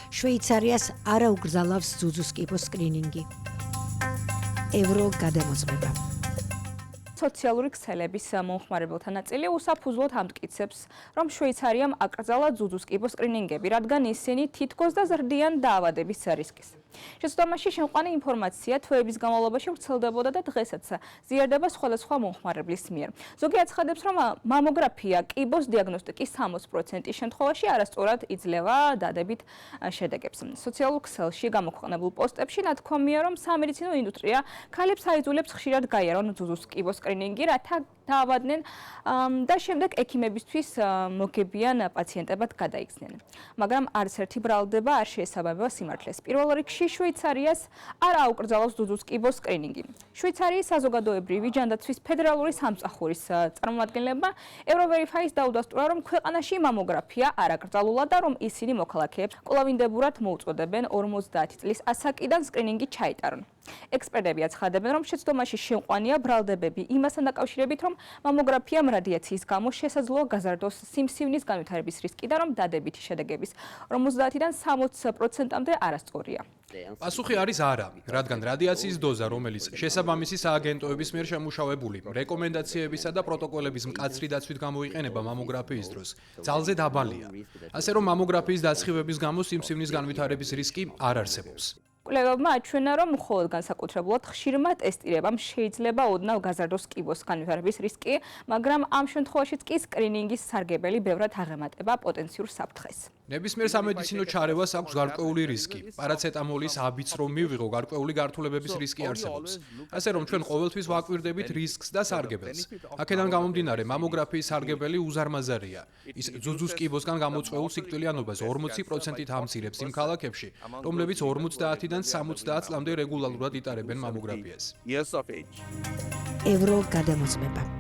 შვეიცარიას არა უგრძალავს ძუძუს კიბოს სკრინინგი. ევრო გადამოწმება. სოციალური ქსელების მომხმარებელთა ნაწილი უსაფუძვლოდ ამტკიცებს, რომ შვეიცარიამ აკრძალა ძუძუს კიბოს სკრინინგები, რადგან ისინი თითქოს და ზრდიან დაავადების რისკის. შეცდომაში შემყვანი ინფორმაცია თვეების განმავლობაში ვრცელდებოდა და დღესაც ზიარდება სხვადასხვა მომხმარებლის მიერ. ზოგი აცხადებს, რომ მამოგრაფია კიბოს დიაგნოსტიკის 60% შემთხვევაში არასწორად იძლევა დადებით შედეგებს. სოციალურ ქსელში გამოქვეყნებულ პოსტებში ნათქვამია, რომ სამედიცინო ინდუსტრია ქალებს აიძულებს ხშირად გაიარონ ძუძუს კიბოს სკრინინგი, რათა დაავადდნენ და შემდეგ ექიმებისთვის მოგებიან პაციენტებად გადაიქცნენ. მაგრამ არც ერთი ბრალდება არ შეესაბამება სიმართლეს. პირველ რიგში შვეიცარიას არ აუკრძალავს ძუძუს კიბოს სკრინინგი. შვეიცარიის საზოგადოებრივი ჯანდაცვის ფედერალური სამსახურის წარმომადგენლებმა ევროვერიფაის დაუდასტურა, რომ ქვეყანაში მამოგრაფია არ აკრძალულა და რომ ისინი მოქალაქეებს კვლავინდებურად მოუწოდებენ 50 წლის ასაკიდან სკრინინგი ჩაიტარონ. ექსპერტები აცხადებენ, რომ შეცდომაში შემყვანია ბრალდებები იმასთან დაკავშირებით, რომ მამოგრაფიამ რადიაციის გამო შესაძლოა გაზარდოს სიმსივნის განვითარების რისკი და რომ დადებითი შედეგების 50-დან 60%-მდე არასწორია. პასუხი არის არა, რადგან რადიაციის დოზა, რომელიც შესაბამისი სააგენტოების მიერ შემუშავებული რეკომენდაციებისა და პროტოკოლების მკაცრი დაცვით გამოიყენება მამოგრაფიის დროს, ძალზე დაბალია. ასე რომ მამოგრაფიის დასხივების გამო სიმსივნის განვითარების რისკი არ არსებობს. კვლევებმა აჩვენა, რომ მხოლოდ განსაკუთრებულად ხშირმა ტესტირებამ შეიძლება ოდნავ გაზარდოს კიბოს განვითარების რისკი, მაგრამ ამ შემთხვევაშიც კი სკრინინგის სარგებელი ბევრად აღემატება პოტენციურ საფრთხეს. ნებისმიერ სამედიცინო ჩარევას აქვს გარკვეული რისკი. პარაცეტამოლის აბიც რომ მივიღო, გარკვეული გართულებების რისკი არსებობს. ასე რომ ჩვენ ყოველთვის ვაკვირდებით რისკს და სარგებელს. აქედან გამომდინარე, მამოგრაფიის სარგებელი უზარმაზარია. ის ძუძუს კიბოსგან გამოწვეულ სიკვდილიანობას 40%-ით ამცირებს იმ ქალაქებში, რომლებიც 50-დან 70 წლამდე რეგულარულად იტარებენ მამოგრაფიას. ევრო გადამოწმება.